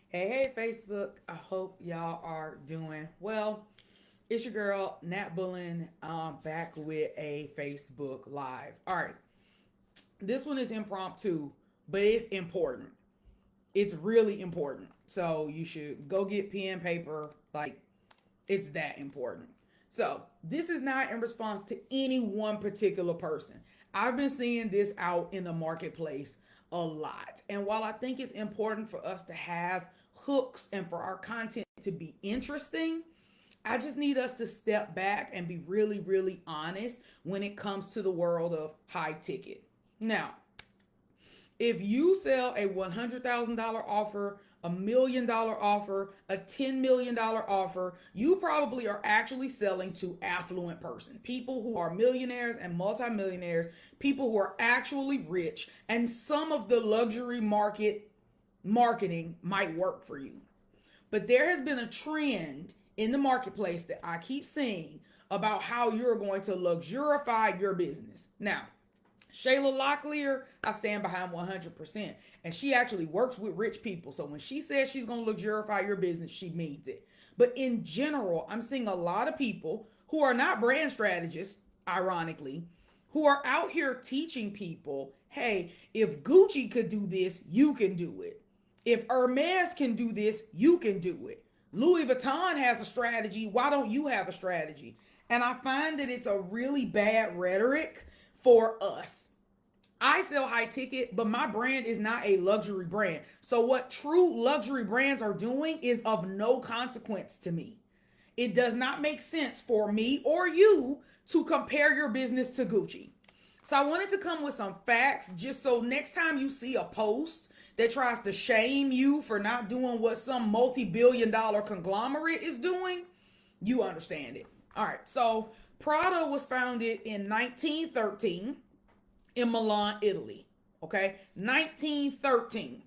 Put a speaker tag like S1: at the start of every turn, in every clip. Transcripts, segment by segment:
S1: Hey, Facebook. I hope y'all are doing well. It's your girl, Nat Bullen, back with a Facebook Live. All right. This one is impromptu, but it's important. It's really important. So you should go get pen, paper. Like, it's that important. So, this is not in response to any one particular person. I've been seeing this out in the marketplace a lot. And while I think it's important for us to have hooks and for our content to be interesting, I just need us to step back and be really, really honest when it comes to the world of high ticket. Now, if you sell a $100,000 offer, $1 million offer, a $10 million offer, you probably are actually selling to affluent person, people who are millionaires and multimillionaires, people who are actually rich, and some of the luxury marketing might work for you. But there has been a trend in the marketplace that I keep seeing about how you're going to luxurify your business. Now, Shayla Locklear, I stand behind 100%. And she actually works with rich people. So when she says she's going to luxurify your business, she means it. But in general, I'm seeing a lot of people who are not brand strategists, ironically, who are out here teaching people, hey, if Gucci could do this, you can do it. If Hermès can do this, you can do it. Louis Vuitton has a strategy. Why don't you have a strategy? And I find that it's a really bad rhetoric for us. I sell high ticket, but my brand is not a luxury brand. So, what true luxury brands are doing is of no consequence to me. It does not make sense for me or you to compare your business to Gucci. So, I wanted to come with some facts just so next time you see a post that tries to shame you for not doing what some multi-billion-dollar conglomerate is doing, you understand it. All right, so Prada was founded in 1913 in Milan, Italy. Okay, 1913.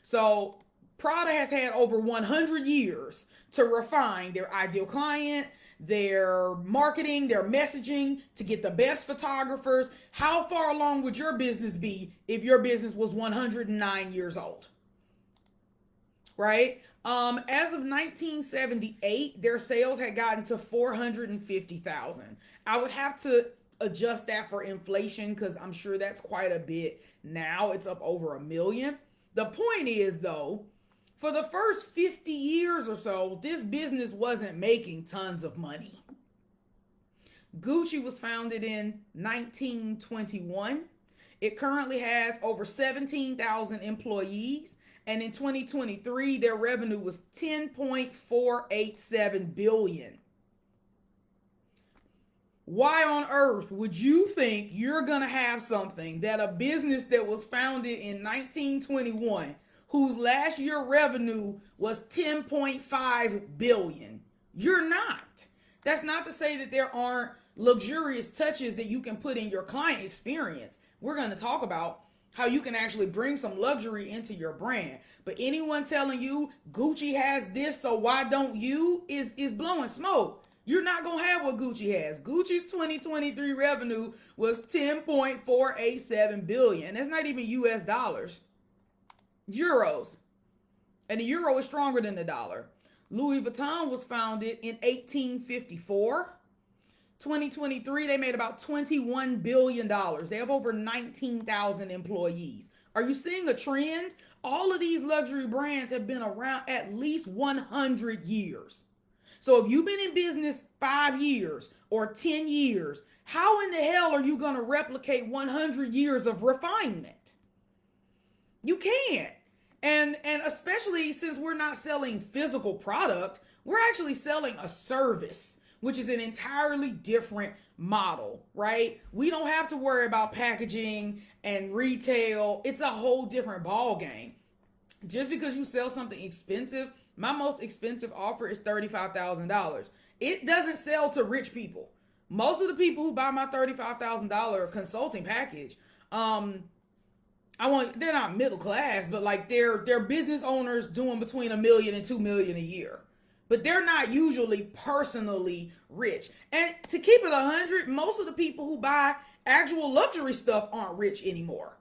S1: So Prada has had over 100 years to refine their ideal client, their marketing, their messaging, to get the best photographers. How far along would your business be if your business was 109 years old? Right? As of 1978, their sales had gotten to 450,000. I would have to adjust that for inflation because I'm sure that's quite a bit now. It's up over a million. The point is, though, for the first 50 years or so, this business wasn't making tons of money. Gucci was founded in 1921. It currently has over 17,000 employees. And in 2023, their revenue was 10.487 billion. Why on earth would you think you're going to have something that a business that was founded in 1921, whose last year revenue was 10.5 billion? You're not. That's not to say that there aren't luxurious touches that you can put in your client experience. We're going to talk about how you can actually bring some luxury into your brand. But anyone telling you Gucci has this, so why don't you, is blowing smoke. You're not going to have what Gucci has. Gucci's 2023 revenue was 10.487 billion. That's not even US dollars. Euros. And the euro is stronger than the dollar. Louis Vuitton was founded in 1854. 2023, they made about $21 billion. They have over 19,000 employees. Are you seeing a trend? All of these luxury brands have been around at least 100 years. So if you've been in business 5 years or 10 years, how in the hell are you going to replicate 100 years of refinement? You can't. And especially since we're not selling physical product, we're actually selling a service, which is an entirely different model, right? We don't have to worry about packaging and retail. It's a whole different ball game. Just because you sell something expensive, my most expensive offer is $35,000. It doesn't sell to rich people. Most of the people who buy my $35,000 consulting package, they're not middle class, but like they're business owners doing between 1 million and 2 million a year. But they're not usually personally rich. And to keep it 100, most of the people who buy actual luxury stuff aren't rich anymore.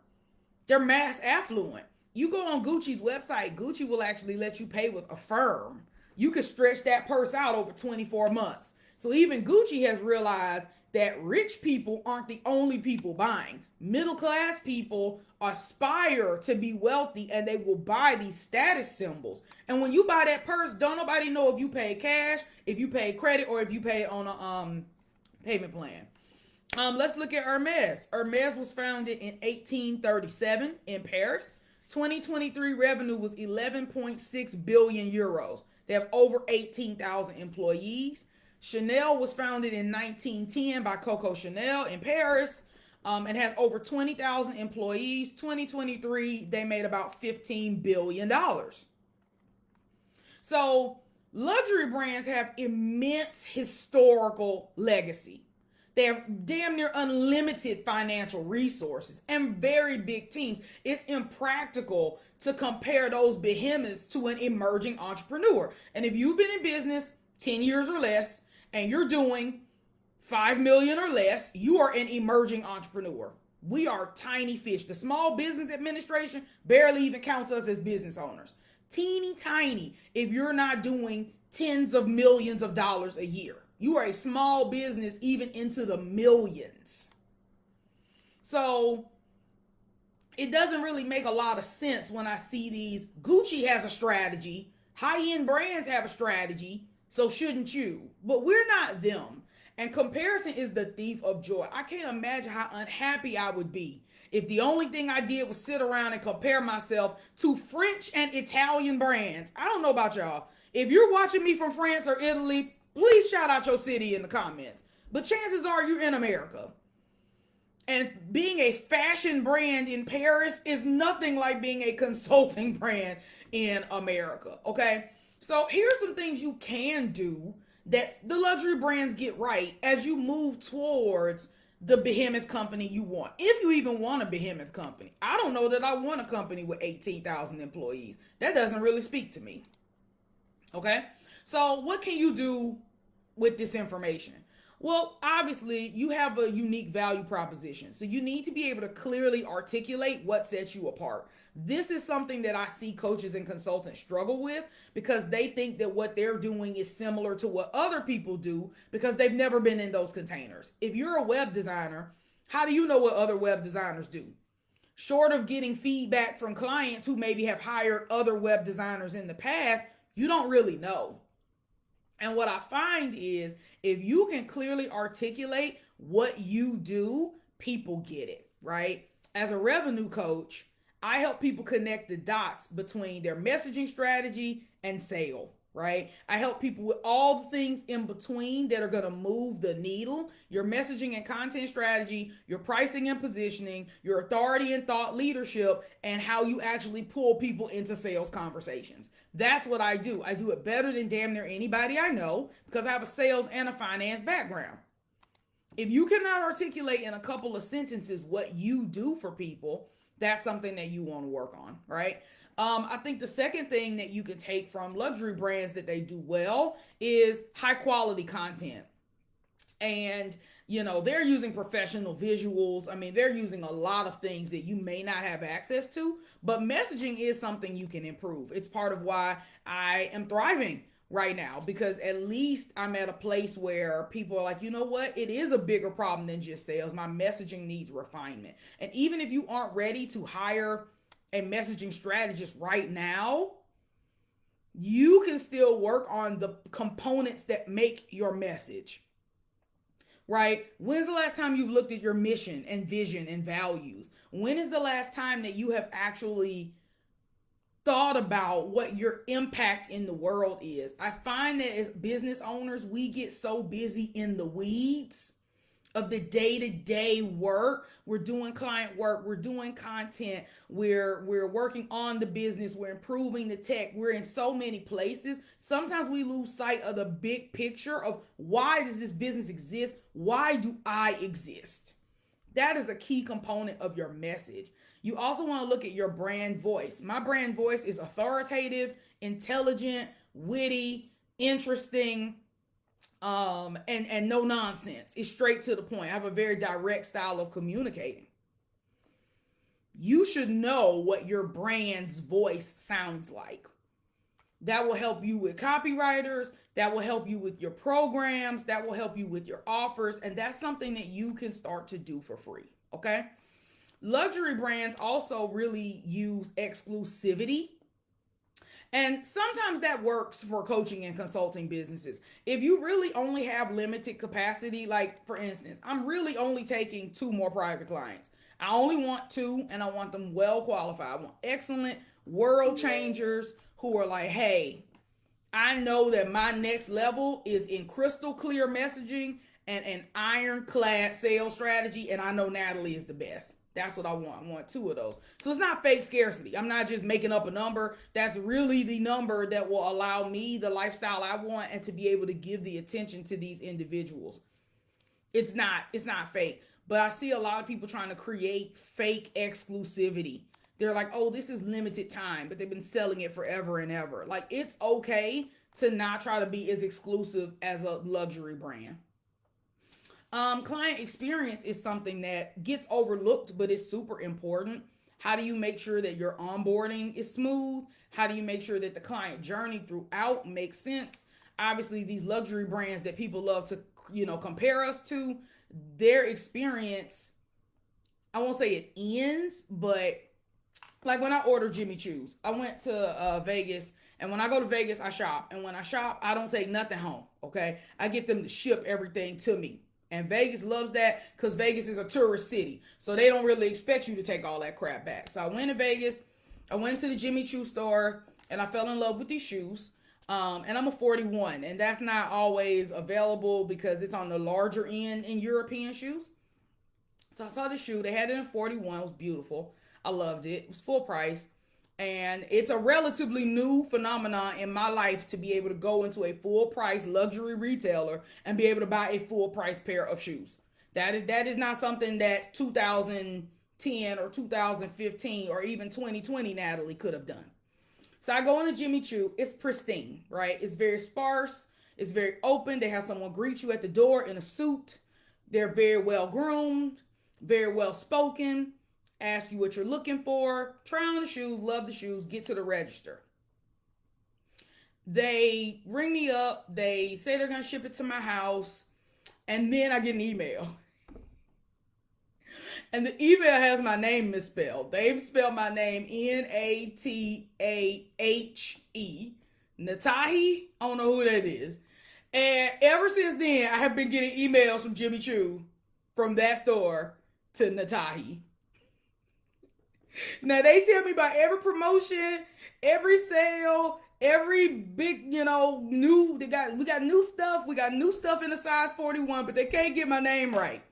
S1: They're mass affluent. you go on Gucci's website, Gucci will actually let you pay with Affirm. You could stretch that purse out over 24 months. So even Gucci has realized that rich people aren't the only people buying. Middle class people aspire to be wealthy and they will buy these status symbols. And when you buy that purse, don't nobody know if you pay cash, if you pay credit, or if you pay on a payment plan. Let's look at Hermès. Hermès was founded in 1837 in Paris. 2023 revenue was 11.6 billion euros. They have over 18,000 employees. Chanel was founded in 1910 by Coco Chanel in Paris, and has over 20,000 employees. 2023, they made about $15 billion. So luxury brands have immense historical legacy. They have damn near unlimited financial resources and very big teams. It's impractical to compare those behemoths to an emerging entrepreneur. And if you've been in business 10 years or less and you're doing 5 million or less, you are an emerging entrepreneur. We are tiny fish. The Small Business Administration barely even counts us as business owners. Teeny tiny if you're not doing tens of millions of dollars a year. You are a small business even into the millions. So it doesn't really make a lot of sense when I see these. Gucci has a strategy. High-end brands have a strategy. So shouldn't you? But we're not them. And comparison is the thief of joy. I can't imagine how unhappy I would be if the only thing I did was sit around and compare myself to French and Italian brands. I don't know about y'all. If you're watching me from France or Italy, please shout out your city in the comments. But chances are you're in America. And being a fashion brand in Paris is nothing like being a consulting brand in America. Okay? So here's some things you can do that the luxury brands get right as you move towards the behemoth company you want. If you even want a behemoth company. I don't know that I want a company with 18,000 employees. That doesn't really speak to me. Okay? So what can you do with this information? Well, obviously, you have a unique value proposition. So you need to be able to clearly articulate what sets you apart. This is something that I see coaches and consultants struggle with because they think that what they're doing is similar to what other people do because they've never been in those containers. If you're a web designer, how do you know what other web designers do? Short of getting feedback from clients who maybe have hired other web designers in the past, you don't really know. And what I find is if you can clearly articulate what you do, people get it, right? As a revenue coach, I help people connect the dots between their messaging strategy and sale, right? I help people with all the things in between that are going to move the needle, your messaging and content strategy, your pricing and positioning, your authority and thought leadership, and how you actually pull people into sales conversations. That's what I do. I do it better than damn near anybody I know because I have a sales and a finance background. If you cannot articulate in a couple of sentences what you do for people, that's something that you want to work on, right? I think the second thing that you can take from luxury brands that they do well is high quality content. And, you know, they're using professional visuals. I mean, they're using a lot of things that you may not have access to, but messaging is something you can improve. It's part of why I am thriving right now, because at least I'm at a place where people are like, you know what? It is a bigger problem than just sales. My messaging needs refinement. And even if you aren't ready to hire a messaging strategist right now, you can still work on the components that make your message. Right? When's the last time you've looked at your mission and vision and values? When is the last time that you have actually thought about what your impact in the world is? I find that as business owners, we get so busy in the weeds of the day-to-day work. We're doing client work, we're doing content, we're working on the business, we're improving the tech, we're in so many places. Sometimes we lose sight of the big picture of why does this business exist? Why do I exist? That is a key component of your message. You also want to look at your brand voice. My brand voice is authoritative, intelligent, witty, interesting, and no nonsense. It's straight to the point. I have a very direct style of communicating. you should know what your brand's voice sounds like. That will help you with copywriters. That will help you with your programs. That will help you with your offers. And that's something that you can start to do for free. Okay. Luxury brands also really use exclusivity. And sometimes that works for coaching and consulting businesses. If you really only have limited capacity, like for instance, I'm really only taking 2 more private clients. I only want 2 and I want them well qualified. I want excellent world changers who are like, hey, I know that my next level is in crystal clear messaging and an ironclad sales strategy, and I know Natalie is the best. That's what I want. I want 2 of those. So it's not fake scarcity. I'm not just making up a number. That's really the number that will allow me the lifestyle I want and to be able to give the attention to these individuals. It's not fake. But I see a lot of people trying to create fake exclusivity. They're like, oh, this is limited time, but they've been selling it forever and ever. Like, it's okay to not try to be as exclusive as a luxury brand. Client experience is something that gets overlooked, but it's super important. How do you make sure that your onboarding is smooth? How do you make sure that the client journey throughout makes sense? Obviously, these luxury brands that people love to, compare us to, their experience, I won't say it ends, but like when I order Jimmy Choo's, I went to Vegas, and when I go to Vegas, I shop. And when I shop, I don't take nothing home, okay? I get them to ship everything to me. And Vegas loves that because Vegas is a tourist city. So they don't really expect you to take all that crap back. So I went to Vegas. I went to the Jimmy Choo store, and I fell in love with these shoes. And I'm a 41, and that's not always available because it's on the larger end in European shoes. So I saw the shoe. They had it in 41. It was beautiful. I loved it. It was full price. And it's a relatively new phenomenon in my life to be able to go into a full price luxury retailer and be able to buy a full price pair of shoes. That is not something that 2010 or 2015 or even 2020 Natalie could have done. So I go into Jimmy Choo. It's pristine, right? It's very sparse. It's very open. They have someone greet you at the door in a suit. They're very well groomed, very well spoken. Ask you what you're looking for, try on the shoes, love the shoes, get to the register. They ring me up, they say they're going to ship it to my house, and then I get an email. And the email has my name misspelled. They've spelled my name Natahe. Natahe? I don't know who that is. And ever since then, I have been getting emails from Jimmy Choo from that store to Natahe. Now they tell me about every promotion, every sale, every big, we got new stuff. We got new stuff in the size 41, but they can't get my name right.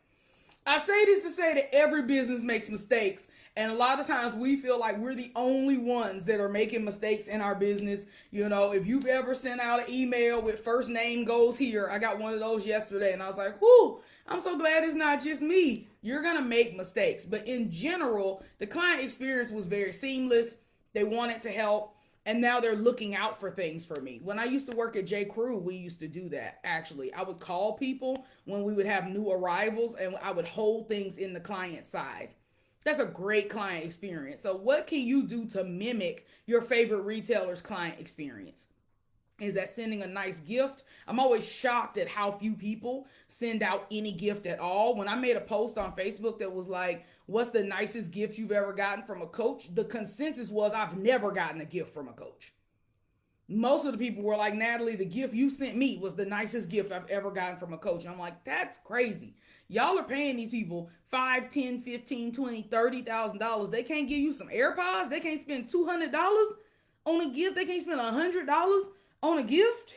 S1: I say this to say that every business makes mistakes. And a lot of times we feel like we're the only ones that are making mistakes in our business. If you've ever sent out an email with first name goes here, I got one of those yesterday and I was like, whoo, I'm so glad it's not just me. You're going to make mistakes. But in general, the client experience was very seamless. They wanted to help. And now they're looking out for things for me. When I used to work at J. Crew, we used to do that, actually. I would call people when we would have new arrivals, and I would hold things in the client size. That's a great client experience. So what can you do to mimic your favorite retailer's client experience? Is that sending a nice gift? I'm always shocked at how few people send out any gift at all. When I made a post on Facebook that was like, what's the nicest gift you've ever gotten from a coach? The consensus was I've never gotten a gift from a coach. Most of the people were like, Natalie, the gift you sent me was the nicest gift I've ever gotten from a coach. And I'm like, that's crazy. Y'all are paying these people $5, $10, $15, $20, $30,000. They can't give you some AirPods. They can't spend $200 on a gift. They can't spend $100 on a gift.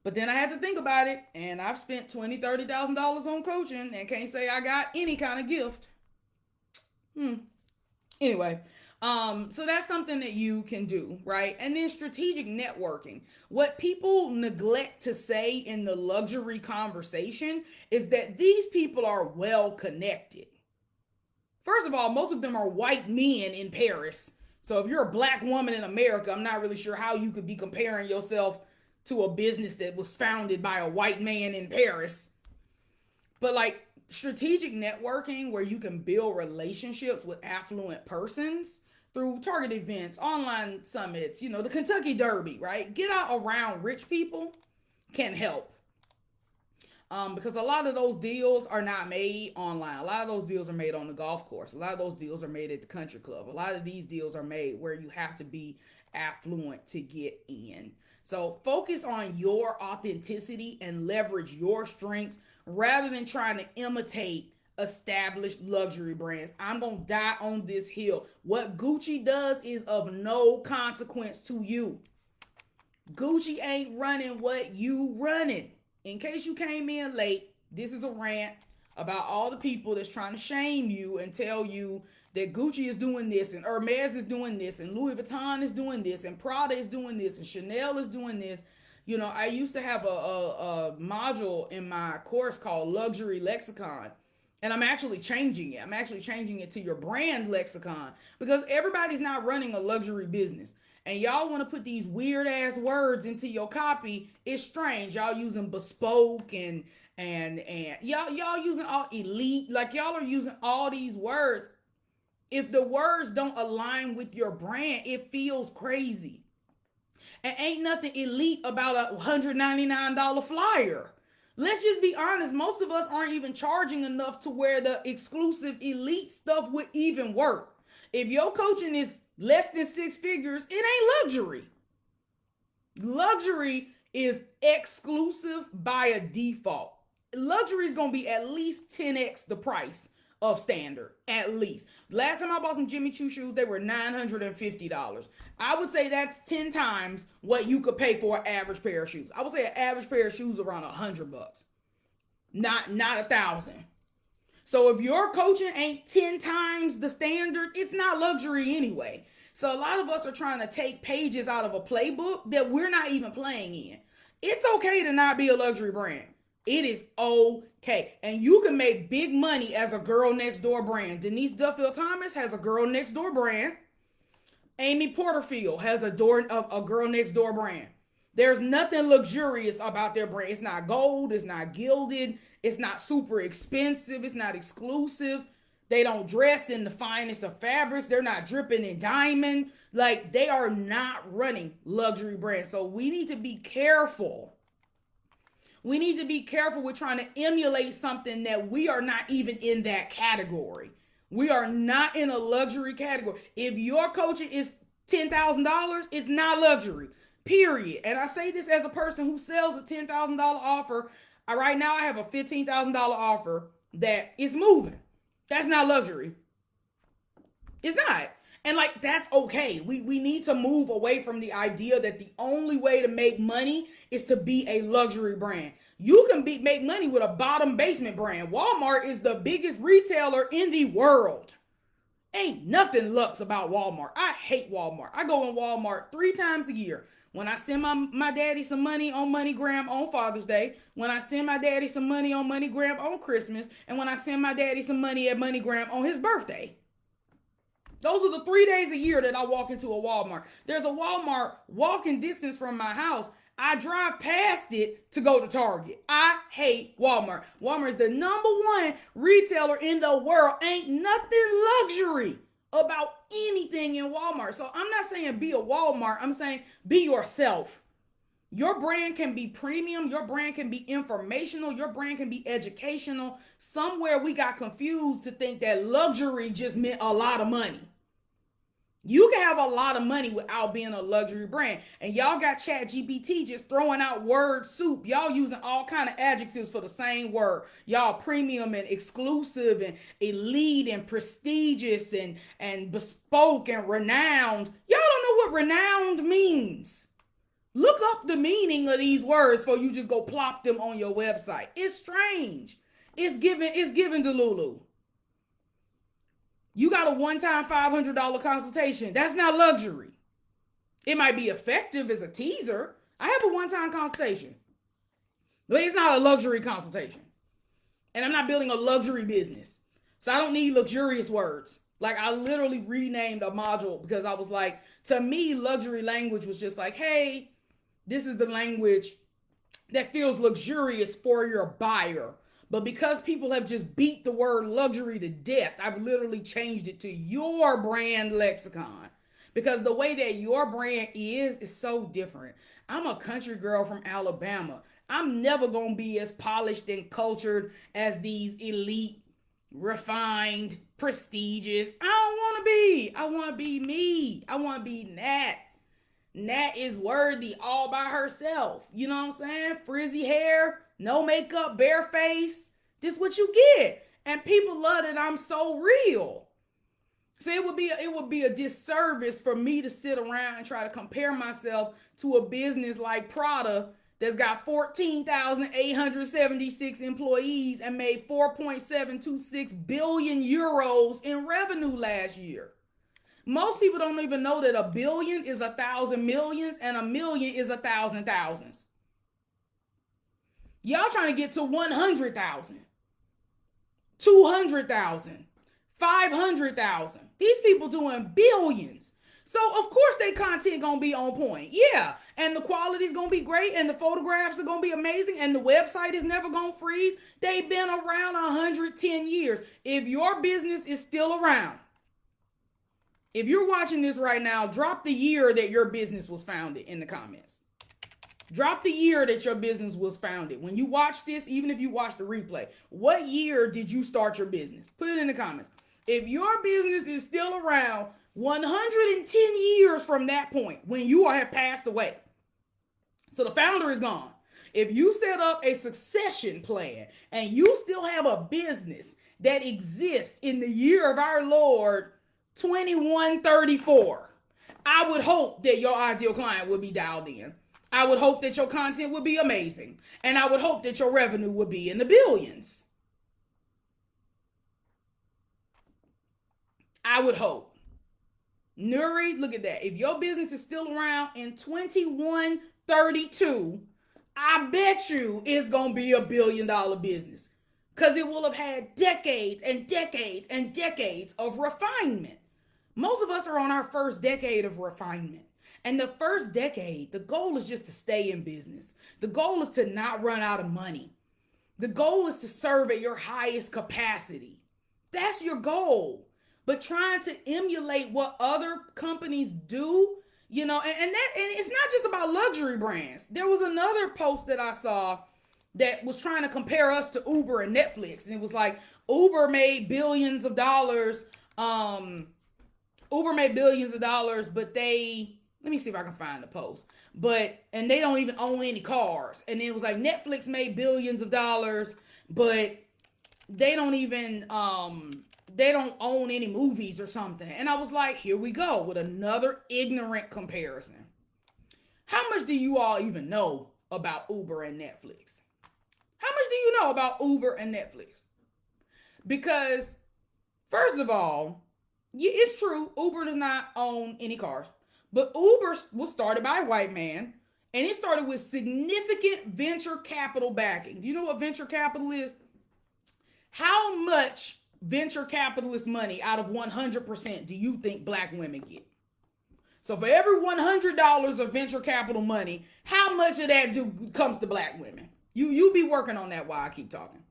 S1: But then I had to think about it, and I've spent $20,000, $30,000 on coaching and can't say I got any kind of gift. Anyway, so that's something that you can do, right? And then strategic networking. What people neglect to say in the luxury conversation is that these people are well connected. First of all, most of them are white men in Paris. So if you're a black woman in America, I'm not really sure how you could be comparing yourself to a business that was founded by a white man in Paris. But like strategic networking where you can build relationships with affluent persons through target events, online summits, the Kentucky Derby, right? Get out around rich people can help. Because a lot of those deals are not made online. A lot of those deals are made on the golf course. A lot of those deals are made at the country club. A lot of these deals are made where you have to be affluent to get in. So focus on your authenticity and leverage your strengths rather than trying to imitate established luxury brands. I'm going to die on this hill. What Gucci does is of no consequence to you. Gucci ain't running what you running. In case you came in late, this is a rant about all the people that's trying to shame you and tell you that Gucci is doing this and Hermès is doing this and Louis Vuitton is doing this and Prada is doing this and Chanel is doing this. I used to have a module in my course called Luxury Lexicon. And I'm actually changing it. I'm actually changing it to your brand lexicon because everybody's not running a luxury business. And y'all want to put these weird ass words into your copy. It's strange. Y'all using bespoke and y'all using all elite. Like y'all are using all these words. If the words don't align with your brand, it feels crazy. And ain't nothing elite about a $199 flyer. Let's just be honest. Most of us aren't even charging enough to where the exclusive elite stuff would even work. If your coaching is less than six figures, it ain't luxury. Luxury is exclusive by a default. Luxury is going to be at least 10x the price of standard, at least. Last time I bought some Jimmy Choo shoes, they were $950. I would say that's 10 times what you could pay for an average pair of shoes. I would say an average pair of shoes around $100, not 1,000. So if your coaching ain't 10 times the standard, it's not luxury anyway. So a lot of us are trying to take pages out of a playbook that we're not even playing in. It's okay to not be a luxury brand. It is okay. And you can make big money as a girl next door brand. Denise Duffield Thomas has a girl next door brand. Amy Porterfield has a girl next door brand. There's nothing luxurious about their brand. It's not gold. It's not gilded. It's not super expensive. It's not exclusive. They don't dress in the finest of fabrics. They're not dripping in diamond. Like, they are not running luxury brands. So we need to be careful. We need to be careful with trying to emulate something that we are not even in that category. We are not in a luxury category. If your coaching is $10,000, it's not luxury. Period. And I say this as a person who sells a $10,000 offer. Right now I have a $15,000 offer that is moving. That's not luxury. It's not. And like, that's okay. We need to move away from the idea that the only way to make money is to be a luxury brand. You can make money with a bottom basement brand. Walmart is the biggest retailer in the world. Ain't nothing luxe about Walmart. I hate Walmart. I go in Walmart 3 times a year. When I send my daddy some money on MoneyGram on Father's Day, when I send my daddy some money on MoneyGram on Christmas, and when I send my daddy some money at MoneyGram on his birthday. Those are the 3 days a year that I walk into a Walmart. There's a Walmart walking distance from my house. I drive past it to go to Target. I hate Walmart. Walmart is the #1 retailer in the world. Ain't nothing luxury about anything in Walmart. So I'm not saying be a Walmart. I'm saying be yourself. Your brand can be premium. Your brand can be informational. Your brand can be educational. Somewhere we got confused to think that luxury just meant a lot of money. You can have a lot of money without being a luxury brand. And y'all got ChatGPT just throwing out word soup. Y'all using all kind of adjectives for the same word. Y'all premium and exclusive and elite and prestigious and bespoke and renowned. Y'all don't know what renowned means. Look up the meaning of these words before you just go plop them on your website. It's strange. It's given to Lulu. You got a one-time $500 consultation. That's not luxury. It might be effective as a teaser. I have a one-time consultation. But it's not a luxury consultation. And I'm not building a luxury business. So I don't need luxurious words. Like, I literally renamed a module because I was like, to me, luxury language was just like, hey, this is the language that feels luxurious for your buyer. But because people have just beat the word luxury to death, I've literally changed it to your brand lexicon. Because the way that your brand is so different. I'm a country girl from Alabama. I'm never going to be as polished and cultured as these elite, refined, prestigious. I don't want to be. I want to be me. I want to be Nat. Nat is worthy all by herself. You know what I'm saying? Frizzy hair, no makeup, bare face. This what you get. And people love that I'm so real. So it would be a disservice for me to sit around and try to compare myself to a business like Prada that's got 14,876 employees and made 4.726 billion euros in revenue last year. Most people don't even know that a billion is 1,000 millions and a million is 1,000 thousands. Y'all trying to get to 100,000, 200,000, 500,000. These people doing billions. So of course their content gonna be on point. Yeah. And the quality's gonna be great and the photographs are gonna be amazing and the website is never gonna freeze. They've been around 110 years. If your business is still around, if you're watching this right now, drop the year that your business was founded in the comments. Drop the year that your business was founded. When you watch this, even if you watch the replay, what year did you start your business? Put it in the comments. If your business is still around 110 years from that point, when you have passed away, so the founder is gone. If you set up a succession plan and you still have a business that exists in the year of our Lord 2134, I would hope that your ideal client would be dialed in. I would hope that your content would be amazing. And I would hope that your revenue would be in the billions. I would hope. Nuri, look at that. If your business is still around in 2132, I bet you it's going to be $1 billion business. Because it will have had decades and decades and decades of refinement. Most of us are on our first decade of refinement. And the first decade, the goal is just to stay in business. The goal is to not run out of money. The goal is to serve at your highest capacity. That's your goal. But trying to emulate what other companies do, you know, and it's not just about luxury brands. There was another post that I saw that was trying to compare us to Uber and Netflix. And it was like, Uber made billions of dollars. Uber made billions of dollars, but let me see if I can find the post. And they don't even own any cars. And it was like, Netflix made billions of dollars, but they don't even, they don't own any movies or something. And I was like, here we go with another ignorant comparison. How much do you all even know about Uber and Netflix? How much do you know about Uber and Netflix? Because, first of all, yeah, it's true, Uber does not own any cars. But Uber was started by a white man, and it started with significant venture capital backing. Do you know what venture capital is? How much venture capitalist money out of 100% do you think black women get? So for every $100 of venture capital money, how much of that comes to black women? You be working on that while I keep talking.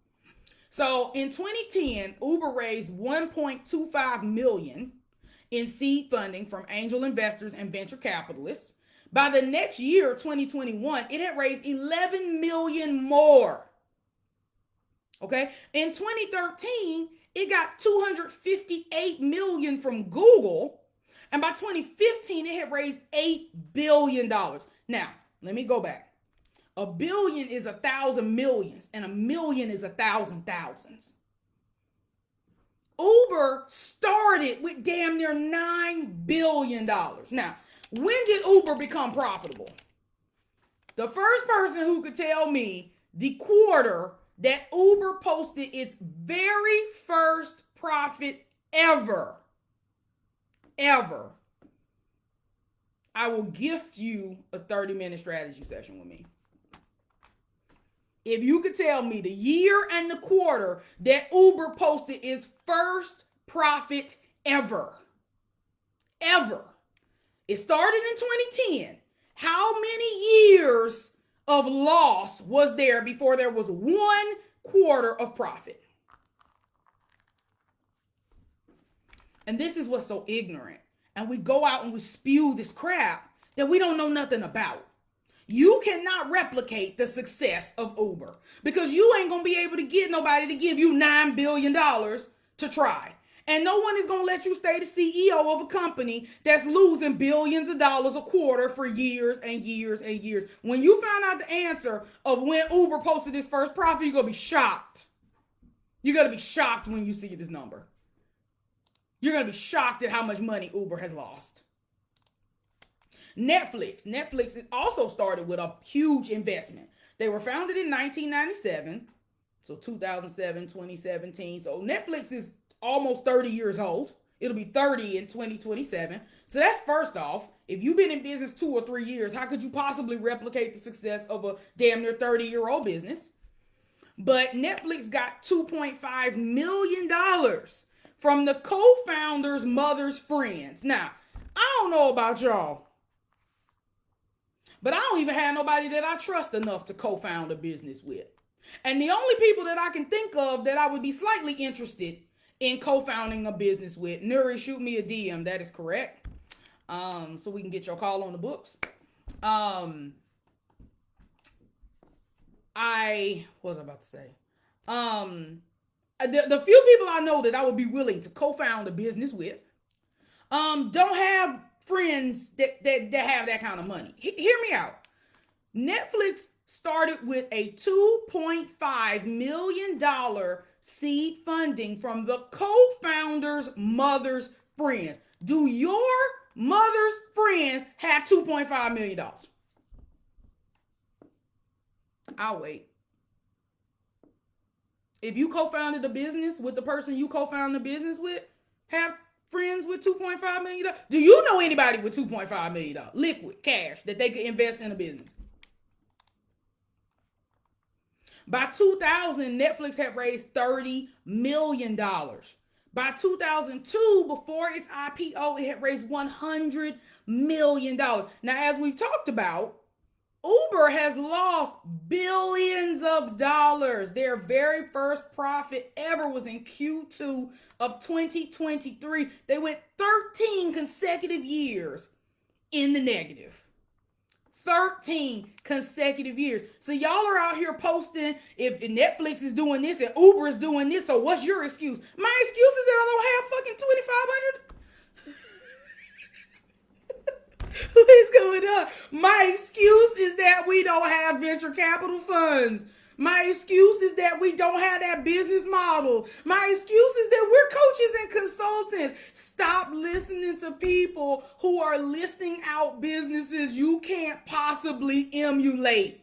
S1: So in 2010, Uber raised $1.25 million in seed funding from angel investors and venture capitalists. By the next year, 2021, it had raised 11 million more. Okay. In 2013, it got 258 million from Google. And by 2015, it had raised $8 billion. Now, let me go back. A billion is 1,000 millions, and a million is 1,000 thousands. Uber started with damn near $9 billion. Now, when did Uber become profitable? The first person who could tell me the quarter that Uber posted its very first profit ever, I will gift you a 30-minute strategy session with me. If you could tell me the year and the quarter that Uber posted its first profit ever. It started in 2010. How many years of loss was there before there was one quarter of profit. And this is what's so ignorant. And we go out and we spew this crap that we don't know nothing about. You cannot replicate the success of Uber because you ain't going to be able to get nobody to give you $9 billion to try. And no one is going to let you stay the CEO of a company that's losing billions of dollars a quarter for years and years and years. When you find out the answer of when Uber posted its first profit, you're going to be shocked. You're going to be shocked when you see this number. You're going to be shocked at how much money Uber has lost. Netflix is also started with a huge investment. They were founded in 1997, so 2007, 2017. So Netflix is almost 30 years old. It'll be 30 in 2027. So that's first off. If you've been in business 2 or 3 years, how could you possibly replicate the success of a damn near 30-year-old business? But Netflix got $2.5 million from the co-founder's mother's friends. Now, I don't know about y'all, but I don't even have nobody that I trust enough to co-found a business with. And the only people that I can think of that I would be slightly interested in co-founding a business with, Nuri, shoot me a DM. That is correct. So we can get your call on the books. What was I about to say? The few people I know that I would be willing to co-found a business with, don't have friends that have that kind of money. Hear me out. Netflix started with a $2.5 million seed funding from the co-founder's mother's friends. Do your mother's friends have $2.5 million? I'll wait. If you co-founded a business with the person you co-founded a business with, have friends with $2.5 million? Do you know anybody with $2.5 million liquid cash that they could invest in a business? By 2000, Netflix had raised $30 million. By 2002, before its IPO, it had raised $100 million. Now, as we've talked about, Uber has lost billions of dollars. Their very first profit ever was in Q2 of 2023. They went 13 consecutive years in the negative. 13 consecutive years. So y'all are out here posting if Netflix is doing this and Uber is doing this. So what's your excuse? My excuse is that I don't have fucking 2,500. What is going on? My excuse is that we don't have venture capital funds. My excuse is that we don't have that business model. My excuse is that we're coaches and consultants. Stop listening to people who are listing out businesses you can't possibly emulate.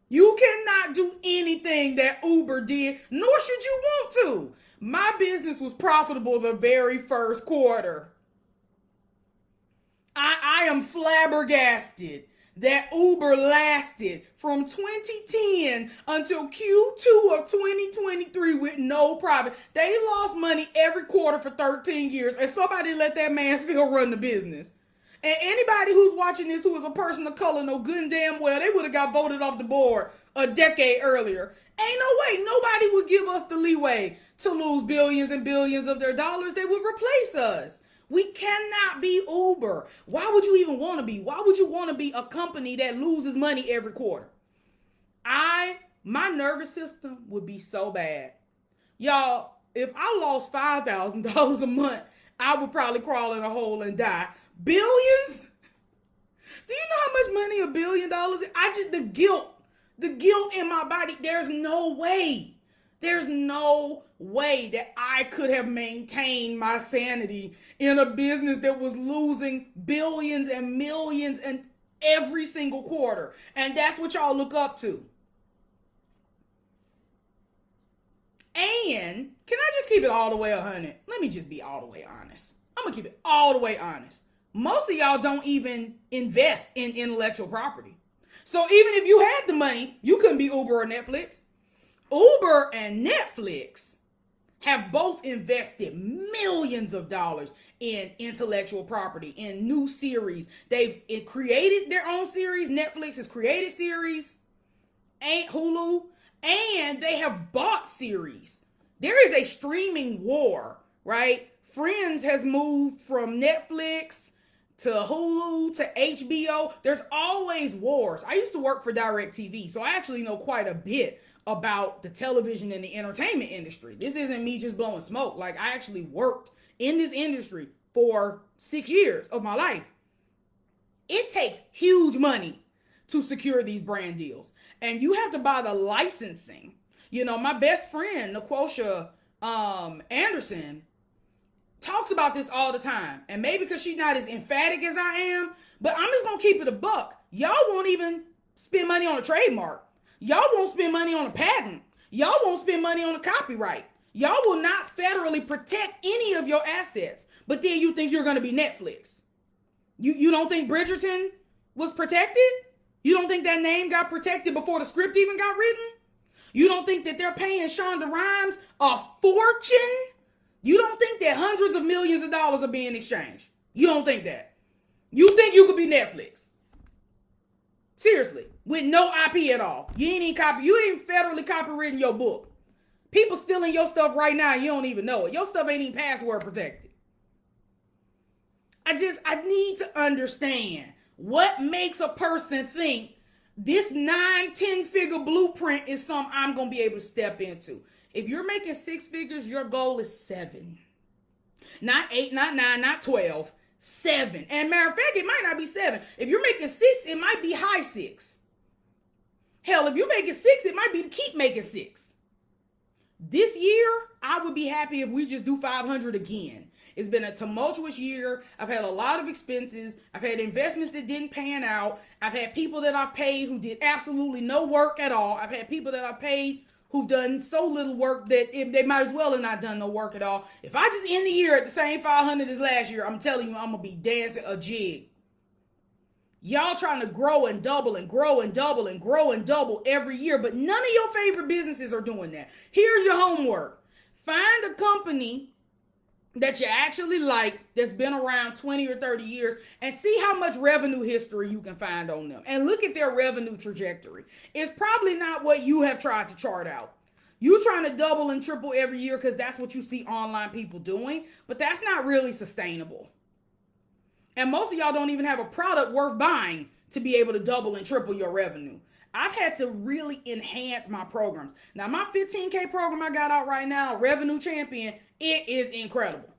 S1: You cannot do anything that Uber did, nor should you want to. My business was profitable the very first quarter. I am flabbergasted that Uber lasted from 2010 until Q2 of 2023 with no profit. They lost money every quarter for 13 years, and somebody let that man still run the business. And anybody who's watching this who is a person of color know good and damn well they would have got voted off the board a decade earlier. Ain't no way nobody would give us the leeway to lose billions and billions of their dollars. They would replace us. We cannot be Uber. Why would you even want to be? Why would you want to be a company that loses money every quarter? My nervous system would be so bad. Y'all, if I lost $5,000 a month, I would probably crawl in a hole and die. Billions? Do you know how much money $1 billion is? The guilt in my body, there's no way that I could have maintained my sanity in a business that was losing billions and millions and every single quarter. And that's what y'all look up to. And can I just keep it all the way 100? Let me just be all the way honest. I'm going to keep it all the way honest. Most of y'all don't even invest in intellectual property. So even if you had the money, you couldn't be Uber or Netflix. Uber and Netflix have both invested millions of dollars in intellectual property, in new series. They've created their own series. Netflix has created series, Hulu, And they have bought series. There is a streaming war, right? Friends has moved from Netflix to Hulu to HBO. There's always wars. I used to work for DirecTV, so I actually know quite a bit about the television and the entertainment industry. This isn't me just blowing smoke. Like, I actually worked in this industry for 6 years of my life. It takes huge money to secure these brand deals. And you have to buy the licensing. You know, my best friend, Niquosha Anderson, talks about this all the time. And maybe because she's not as emphatic as I am, but I'm just going to keep it a buck. Y'all won't even spend money on a trademark. Y'all won't spend money on a patent. Y'all won't spend money on a copyright. Y'all will not federally protect any of your assets. But then you think you're going to be Netflix. You don't think Bridgerton was protected? You don't think that name got protected before the script even got written? You don't think that they're paying Shonda Rhimes a fortune? You don't think that hundreds of millions of dollars are being exchanged? You don't think that? You think you could be Netflix? Seriously, with no IP at all. You ain't federally copywritten your book. People stealing your stuff right now, you don't even know it. Your stuff ain't even password protected. I need to understand what makes a person think this 9-10 figure blueprint is something I'm going to be able to step into. If you're making 6 figures, your goal is 7. Not 8, not 9, not 12, 7. And matter of fact, it might not be 7. If you're making 6, it might be high 6. Hell, if you're making 6, it might be to keep making 6. This year, I would be happy if we just do 500 again. It's been a tumultuous year. I've had a lot of expenses. I've had investments that didn't pan out. I've had people that I've paid who did absolutely no work at all. I've had people that I've paid who've done so little work that they might as well have not done no work at all. If I just end the year at the same 500 as last year, I'm telling you, I'm going to be dancing a jig. Y'all trying to grow and double and grow and double and grow and double every year, but none of your favorite businesses are doing that. Here's your homework. Find a company that you actually like that's been around 20 or 30 years and see how much revenue history you can find on them and look at their revenue trajectory. It's probably not what you have tried to chart out. You trying to double and triple every year because that's what you see online people doing, but that's not really sustainable. And most of y'all don't even have a product worth buying to be able to double and triple your revenue. I've had to really enhance my programs. Now, my 15K program I got out right now, Revenue Champion, it is incredible.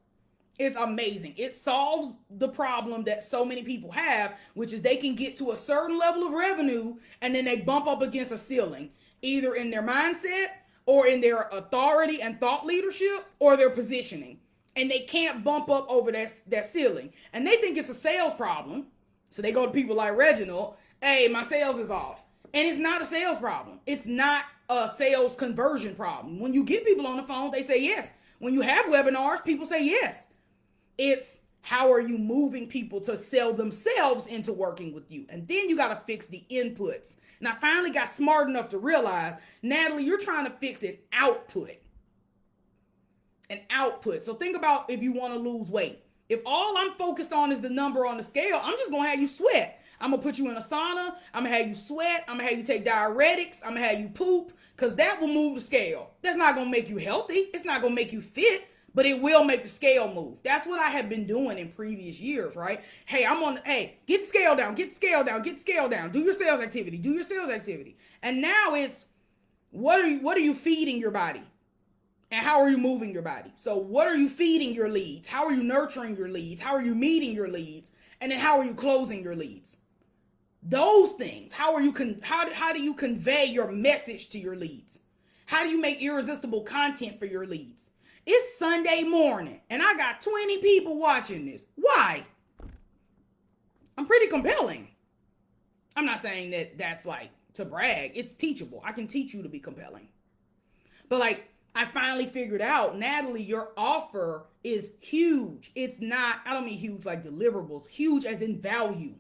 S1: It's amazing. It solves the problem that so many people have, which is they can get to a certain level of revenue and then they bump up against a ceiling, either in their mindset or in their authority and thought leadership or their positioning. And they can't bump up over that ceiling. And they think it's a sales problem. So they go to people like Reginald, hey, my sales is off. And it's not a sales problem. It's not a sales conversion problem. When you get people on the phone, they say yes. When you have webinars, people say yes. It's how are you moving people to sell themselves into working with you? And then you got to fix the inputs. And I finally got smart enough to realize, Natalie, you're trying to fix an output. An output. So think about if you want to lose weight. If all I'm focused on is the number on the scale, I'm just going to have you sweat. I'm going to put you in a sauna. I'm going to have you sweat. I'm going to have you take diuretics. I'm going to have you poop because that will move the scale. That's not going to make you healthy. It's not going to make you fit, but it will make the scale move. That's what I have been doing in previous years, right? Hey, get the scale down, get the scale down, get the scale down. Do your sales activity, do your sales activity. And now it's, what are you feeding your body? And how are you moving your body? So what are you feeding your leads? How are you nurturing your leads? How are you meeting your leads? And then how are you closing your leads? Those things. How do you convey your message to your leads? How do you make irresistible content for your leads? It's Sunday morning and I got 20 people watching this. Why? I'm pretty compelling. I'm not saying that that's like to brag. It's teachable. I can teach you to be compelling. But like, I finally figured out, Natalie, your offer is huge. It's not, I don't mean huge like deliverables, huge as in value.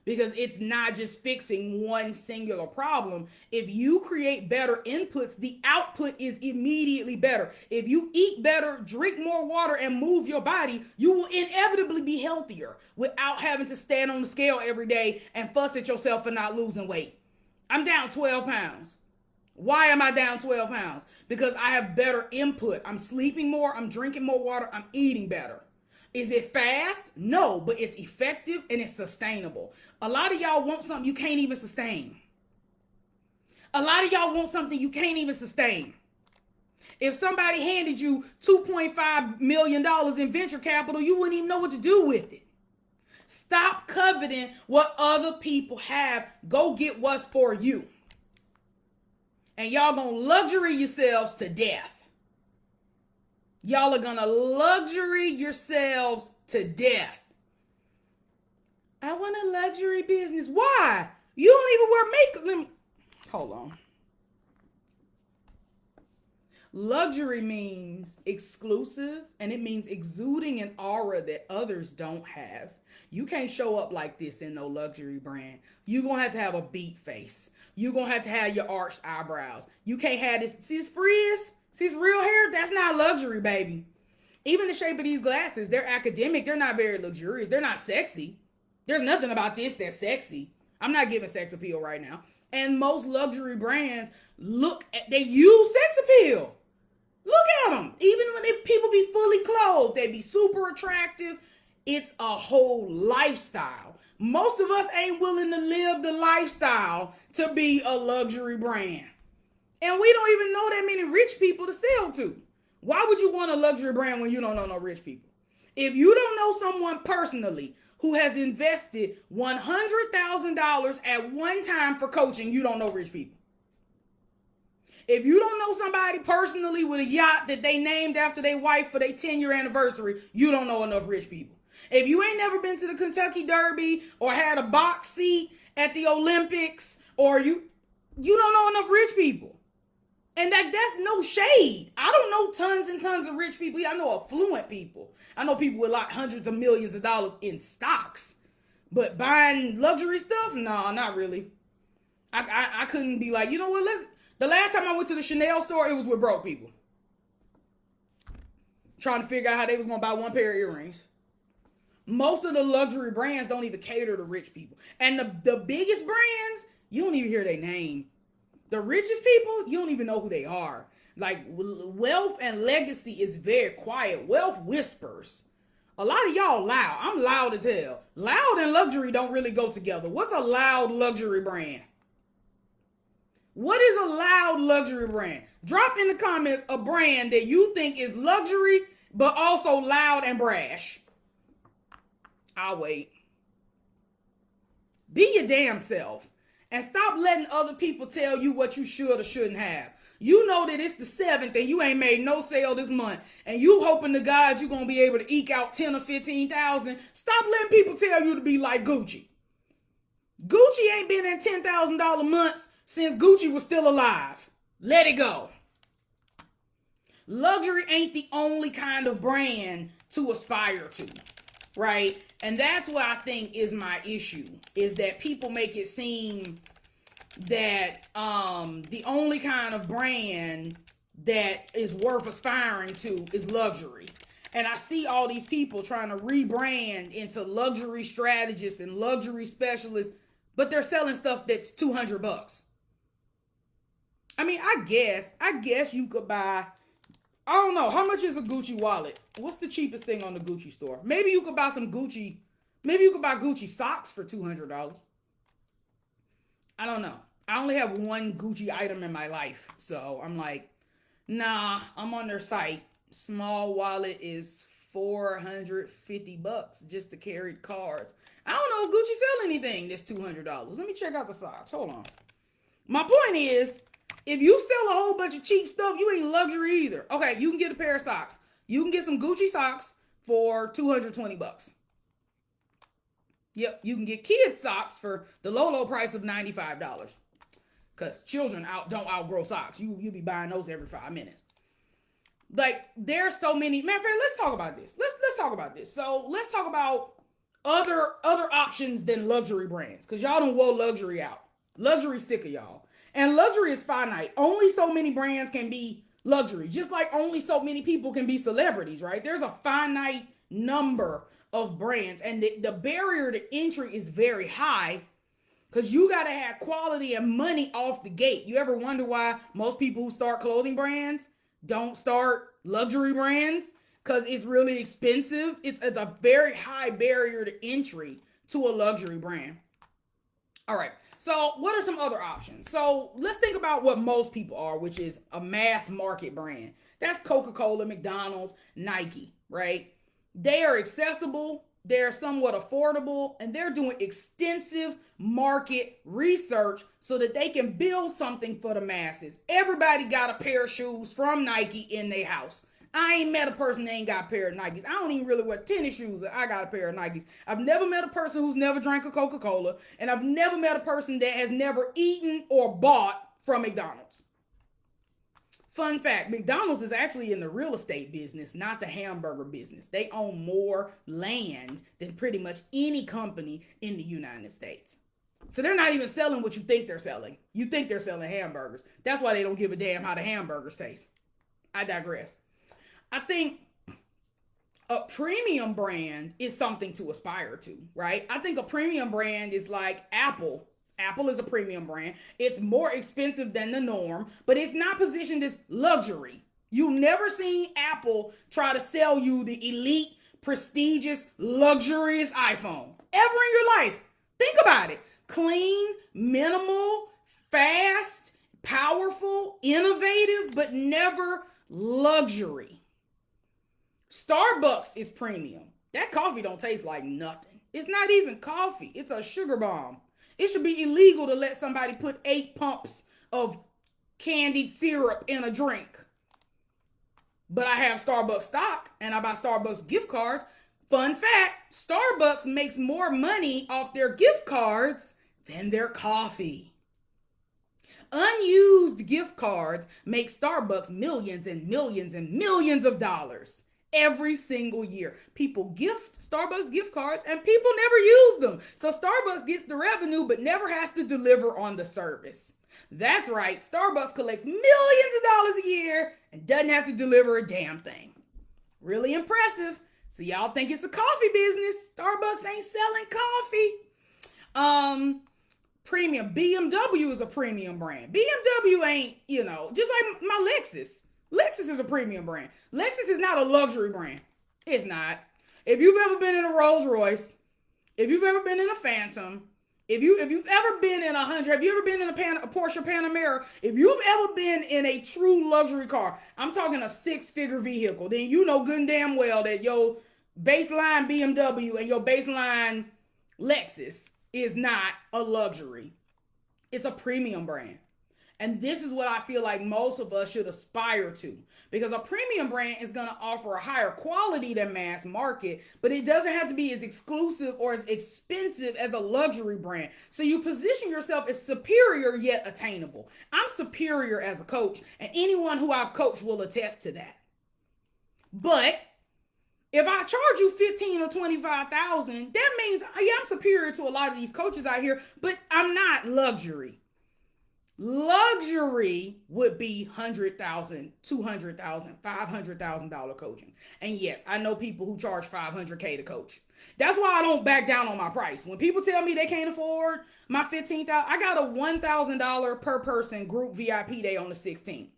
S1: Because it's not just fixing one singular problem. If you create better inputs, the output is immediately better. If you eat better, drink more water, and move your body, you will inevitably be healthier without having to stand on the scale every day and fuss at yourself for not losing weight. I'm down 12 pounds. Why am I down 12 pounds? Because I have better input. I'm sleeping more, I'm drinking more water, I'm eating better. Is it fast? No, but it's effective and it's sustainable. A lot of y'all want something you can't even sustain. A lot of y'all want something you can't even sustain. If somebody handed you $2.5 million in venture capital, you wouldn't even know what to do with it. Stop coveting what other people have. Go get what's for you. And y'all gonna luxury yourselves to death. Y'all are gonna luxury yourselves to death. I want a luxury business. Why? You don't even wear makeup. Hold on. Luxury means exclusive, and it means exuding an aura that others don't have. You can't show up like this in no luxury brand. You're going to have a beat face. You're going to have your arched eyebrows. You can't have this. See this frizz? See this real hair? That's not luxury, baby. Even the shape of these glasses, they're academic. They're not very luxurious. They're not sexy. There's nothing about this that's sexy. I'm not giving sex appeal right now. And most luxury brands they use sex appeal. Look at them. Even when people be fully clothed, they be super attractive. It's a whole lifestyle. Most of us ain't willing to live the lifestyle to be a luxury brand. And we don't even know that many rich people to sell to. Why would you want a luxury brand when you don't know no rich people? If you don't know someone personally who has invested $100,000 at one time for coaching, you don't know rich people. If you don't know somebody personally with a yacht that they named after their wife for their 10-year anniversary, you don't know enough rich people. If you ain't never been to the Kentucky Derby or had a box seat at the Olympics, or you don't know enough rich people. And that's no shade. I don't know tons and tons of rich people. I know affluent people. I know people with like hundreds of millions of dollars in stocks. But buying luxury stuff? No, not really. I couldn't be like, you know what, the last time I went to the Chanel store, it was with broke people. Trying to figure out how they was going to buy one pair of earrings. Most of the luxury brands don't even cater to rich people. And the biggest brands, you don't even hear their name. The richest people, you don't even know who they are. Like, wealth and legacy is very quiet. Wealth whispers. A lot of y'all loud. I'm loud as hell. Loud and luxury don't really go together. What's a loud luxury brand? What is a loud luxury brand? Drop in the comments a brand that you think is luxury, but also loud and brash. I'll wait. Be your damn self. And stop letting other people tell you what you should or shouldn't have. You know that it's the 7th and you ain't made no sale this month. And you hoping to God you're going to be able to eke out 10 or 15,000. Stop letting people tell you to be like Gucci. Gucci ain't been in $10,000 months since Gucci was still alive. Let it go. Luxury ain't the only kind of brand to aspire to, right? And that's what I think is my issue, is that people make it seem that the only kind of brand that is worth aspiring to is luxury. And I see all these people trying to rebrand into luxury strategists and luxury specialists, but they're selling stuff that's $200. I mean, I guess you could buy, I don't know, how much is a Gucci wallet? What's the cheapest thing on the Gucci store? Maybe you could buy some Gucci, maybe you could buy Gucci socks for $200. I don't know. I only have one Gucci item in my life. So I'm like, nah, I'm on their site. Small wallet is $450 just to carry cards. I don't know if Gucci sell anything that's $200. Let me check out the socks. Hold on. My point is, if you sell a whole bunch of cheap stuff, you ain't luxury either. Okay, you can get a pair of socks. You can get some Gucci socks for $220. Yep, you can get kid socks for the low price of $95. Because children don't outgrow socks. You be buying those every 5 minutes. Like, there's so many. Man, friend, let's talk about this. Let's talk about this. So let's talk about other options than luxury brands. Because y'all don't woe luxury out. Luxury's sick of y'all. And luxury is finite. Only so many brands can be luxury. Just like only so many people can be celebrities, right? There's a finite number of brands. And the barrier to entry is very high Because you got to have quality and money off the gate. You ever wonder why most people who start clothing brands don't start luxury brands? Because it's really expensive. It's a very high barrier to entry to a luxury brand. All right. So, what are some other options? So, let's think about what most people are, which is a mass market brand. That's Coca Cola, McDonald's, Nike, right? They are accessible, they're somewhat affordable, and they're doing extensive market research so that they can build something for the masses. Everybody got a pair of shoes from Nike in their house. I ain't met a person that ain't got a pair of Nikes. I don't even really wear tennis shoes. I got a pair of Nikes. I've never met a person who's never drank a Coca-Cola, and I've never met a person that has never eaten or bought from McDonald's. Fun fact, McDonald's is actually in the real estate business, not the hamburger business. They own more land than pretty much any company in the United States. So they're not even selling what you think they're selling. You think they're selling hamburgers. That's why they don't give a damn how the hamburgers taste. I digress. I think a premium brand is something to aspire to, right? I think a premium brand is like Apple. Apple is a premium brand. It's more expensive than the norm, but it's not positioned as luxury. You've never seen Apple try to sell you the elite, prestigious, luxurious iPhone ever in your life. Think about it. Clean, minimal, fast, powerful, innovative, but never luxury. Starbucks is premium. That coffee don't taste like nothing. It's not even coffee. It's a sugar bomb. It should be illegal to let somebody put 8 pumps of candied syrup in a drink. But I have Starbucks stock and I buy Starbucks gift cards. Fun fact, Starbucks makes more money off their gift cards than their coffee. Unused gift cards make Starbucks millions and millions and millions of dollars every single year. People gift Starbucks gift cards and people never use them. So Starbucks gets the revenue but never has to deliver on the service. That's right. Starbucks collects millions of dollars a year and doesn't have to deliver a damn thing. Really impressive. So y'all think it's a coffee business. Starbucks ain't selling coffee. Premium. BMW is a premium brand. BMW ain't, just like my Lexus. Lexus is a premium brand. Lexus is not a luxury brand. It's not. If you've ever been in a Rolls Royce, if you've ever been in a Phantom, if you've ever been in have you ever been in a Porsche Panamera? If you've ever been in a true luxury car, I'm talking a 6-figure vehicle, then you know good and damn well that your baseline BMW and your baseline Lexus is not a luxury. It's a premium brand. And this is what I feel like most of us should aspire to, because a premium brand is going to offer a higher quality than mass market, but it doesn't have to be as exclusive or as expensive as a luxury brand. So you position yourself as superior yet attainable. I'm superior as a coach, and anyone who I've coached will attest to that. But if I charge you $15,000 or $25,000, that means, yeah, I'm superior to a lot of these coaches out here, but I'm not luxury. Luxury would be $100,000, $200,000, $500,000 coaching. And yes, I know people who charge $500K to coach. That's why I don't back down on my price. When people tell me they can't afford my $15,000, I got a $1,000 per person group VIP day on the 16th.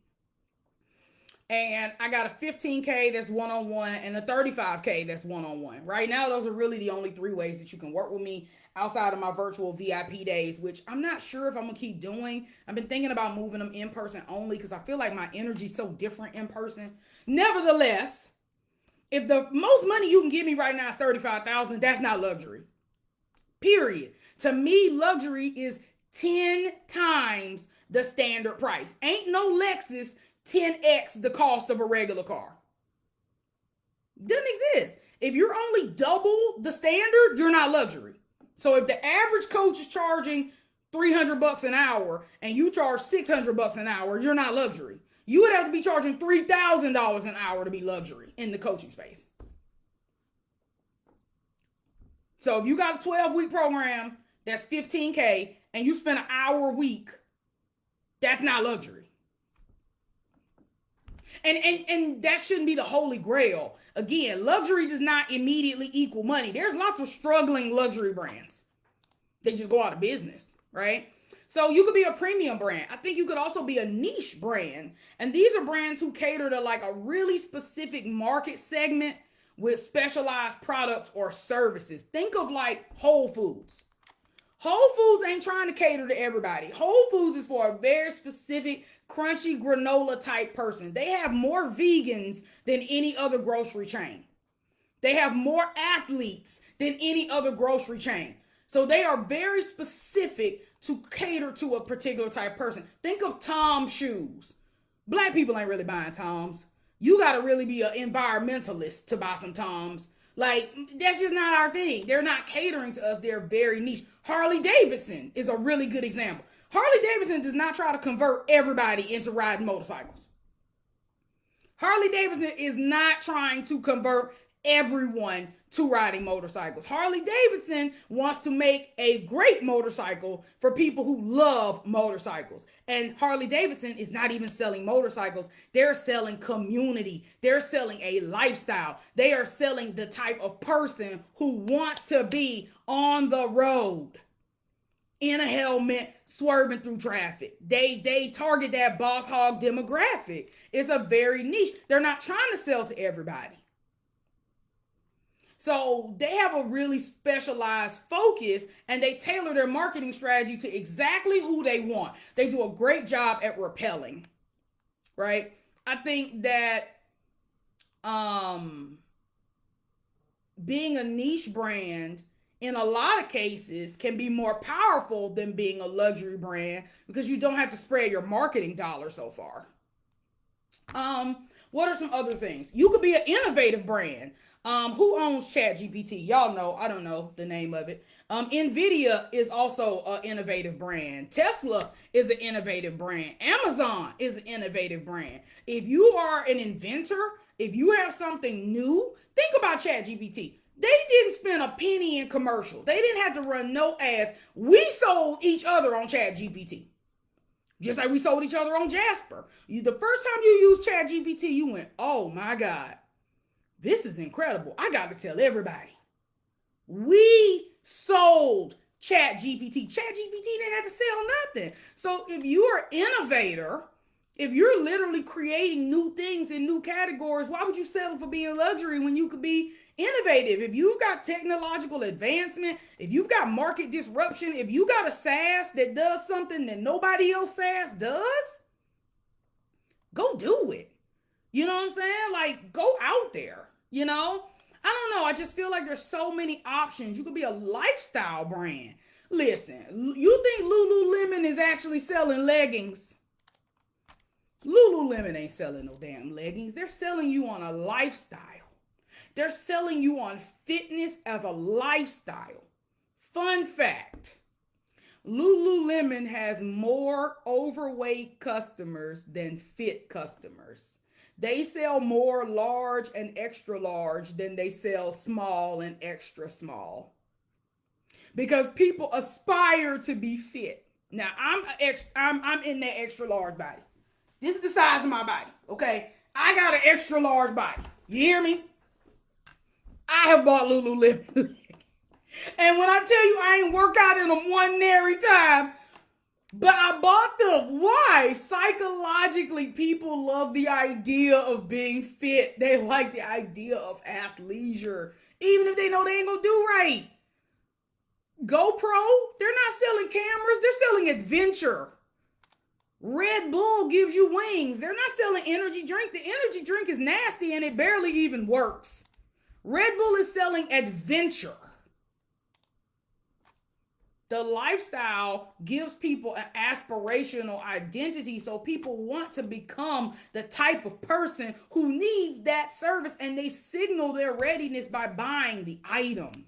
S1: And I got a $15K that's one-on-one and a $35K that's one-on-one. Right now, those are really the only 3 ways that you can work with me outside of my virtual VIP days, which I'm not sure if I'm going to keep doing. I've been thinking about moving them in person only because I feel like my energy is so different in person. Nevertheless, if the most money you can give me right now is $35,000, that's not luxury. Period. To me, luxury is 10 times the standard price. Ain't no Lexus 10x the cost of a regular car. Doesn't exist. If you're only double the standard, you're not luxury. So if the average coach is charging $300 an hour and you charge $600 an hour, you're not luxury. You would have to be charging $3,000 an hour to be luxury in the coaching space. So if you got a 12-week program that's $15K and you spend an hour a week, that's not luxury. And that shouldn't be the holy grail. Again, luxury does not immediately equal money. There's lots of struggling luxury brands. They just go out of business, right? So you could be a premium brand. I think you could also be a niche brand. And these are brands who cater to like a really specific market segment with specialized products or services. Think of like Whole Foods. Whole Foods ain't trying to cater to everybody. Whole Foods is for a very specific crunchy granola type person. They have more vegans than any other grocery chain. They have more athletes than any other grocery chain. So they are very specific to cater to a particular type of person. Think of Tom's shoes. Black people ain't really buying Tom's. You got to really be an environmentalist to buy some Tom's. Like, that's just not our thing. They're not catering to us. They're very niche. Harley Davidson is a really good example. Harley Davidson does not try to convert everybody into riding motorcycles. Harley Davidson is not trying to convert everyone to riding motorcycles. Harley Davidson wants to make a great motorcycle for people who love motorcycles. And Harley Davidson is not even selling motorcycles. They're selling community. They're selling a lifestyle. They are selling the type of person who wants to be on the road in a helmet, swerving through traffic. They target that boss hog demographic. It's a very niche. They're not trying to sell to everybody. So they have a really specialized focus and they tailor their marketing strategy to exactly who they want. They do a great job at repelling, right? I think that being a niche brand in a lot of cases can be more powerful than being a luxury brand because you don't have to spread your marketing dollars so far. What are some other things? You could be an innovative brand. Who owns ChatGPT? Y'all know. I don't know the name of it. NVIDIA is also an innovative brand. Tesla is an innovative brand. Amazon is an innovative brand. If you are an inventor, if you have something new, think about ChatGPT. They didn't spend a penny in commercial. They didn't have to run no ads. We sold each other on ChatGPT. Just like we sold each other on Jasper. The first time you used ChatGPT, you went, oh my God, this is incredible. I got to tell everybody. We sold ChatGPT. ChatGPT didn't have to sell nothing. So if you're an innovator, if you're literally creating new things in new categories, why would you settle for being luxury when you could be innovative? If you've got technological advancement, if you've got market disruption, if you got a SaaS that does something that nobody else SaaS does, go do it. You know what I'm saying? Like, go out there, you know? I don't know. I just feel like there's so many options. You could be a lifestyle brand. Listen, you think Lululemon is actually selling leggings? Lululemon ain't selling no damn leggings. They're selling you on a lifestyle. They're selling you on fitness as a lifestyle. Fun fact, Lululemon has more overweight customers than fit customers. They sell more large and extra large than they sell small and extra small. Because people aspire to be fit. Now, I'm in that extra large body. This is the size of my body, okay? I got an extra large body. You hear me? I have bought Lululemon. And when I tell you I ain't worked out in them one nary time, but I bought them. Why? Psychologically, people love the idea of being fit. They like the idea of athleisure, even if they know they ain't gonna do right. GoPro, they're not selling cameras, they're selling adventure. Red Bull gives you wings. They're not selling energy drink. The energy drink is nasty and it barely even works. Red Bull is selling adventure. The lifestyle gives people an aspirational identity, so people want to become the type of person who needs that service, and they signal their readiness by buying the item.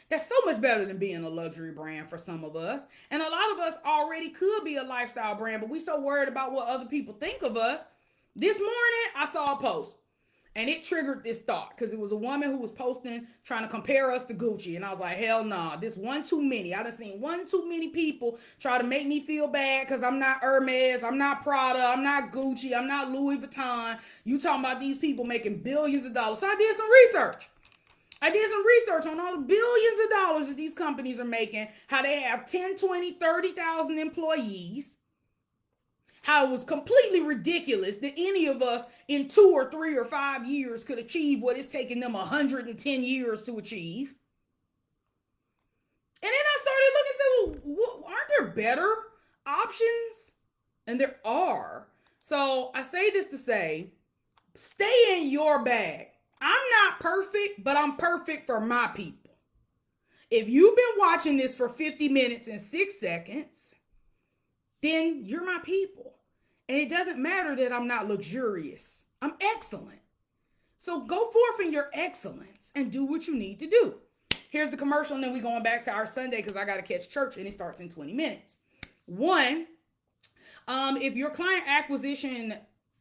S1: That's so much better than being a luxury brand for some of us. And a lot of us already could be a lifestyle brand, but we so worried about what other people think of us. This morning, I saw a post. And it triggered this thought because it was a woman who was posting, trying to compare us to Gucci. And I was like, hell nah, this one too many. I done seen one too many people try to make me feel bad because I'm not Hermès, I'm not Prada, I'm not Gucci, I'm not Louis Vuitton. You talking about these people making billions of dollars. So I did some research. I did some research on all the billions of dollars that these companies are making, how they have 10, 20, 30,000 employees, how it was completely ridiculous that any of us in 2 or 3 or 5 years could achieve what it's taking them 110 years to achieve. And then I started looking and said, well, aren't there better options? And there are. So I say this to say, stay in your bag. I'm not perfect, but I'm perfect for my people. If you've been watching this for 50 minutes and 6 seconds, then you're my people. And it doesn't matter that I'm not luxurious. I'm excellent. So go forth in your excellence and do what you need to do. Here's the commercial, and then we're going back to our Sunday because I got to catch church, and it starts in 20 minutes. One, if your client acquisition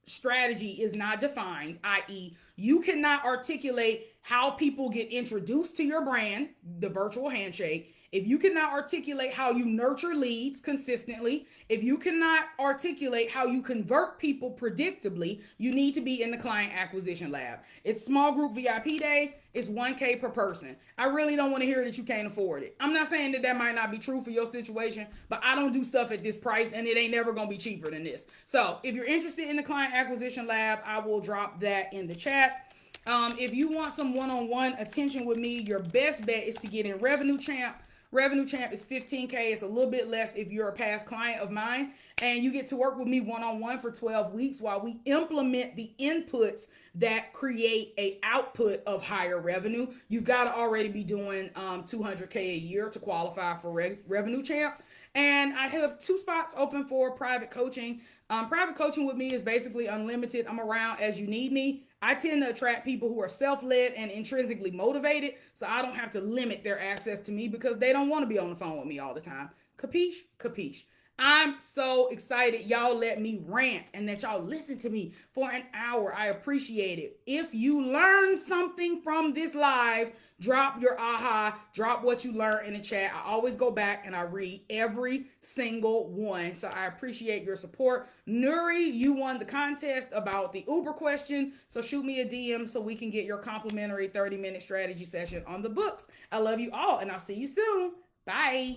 S1: strategy is not defined, i.e., you cannot articulate how people get introduced to your brand, the virtual handshake, if you cannot articulate how you nurture leads consistently, if you cannot articulate how you convert people predictably, you need to be in the client acquisition lab. It's small group VIP day. It's $1K per person. I really don't want to hear that you can't afford it. I'm not saying that that might not be true for your situation, but I don't do stuff at this price, and it ain't never going to be cheaper than this. So if you're interested in the client acquisition lab, I will drop that in the chat. If you want some one-on-one attention with me, your best bet is to get in Revenue Champ. Revenue Champ is $15K. It's a little bit less if you're a past client of mine. And you get to work with me one-on-one for 12 weeks while we implement the inputs that create a output of higher revenue. You've got to already be doing $200K a year to qualify for Revenue Champ. And I have 2 spots open for private coaching. Private coaching with me is basically unlimited. I'm around as you need me. I tend to attract people who are self-led and intrinsically motivated, so I don't have to limit their access to me because they don't want to be on the phone with me all the time. Capiche? Capiche. I'm so excited y'all let me rant and that y'all listen to me for an hour. I appreciate it. If you learned something from this live, drop your aha, drop what you learned in the chat. I always go back and I read every single one. So I appreciate your support. Nuri, you won the contest about the Uber question. So shoot me a DM so we can get your complimentary 30-minute strategy session on the books. I love you all and I'll see you soon. Bye.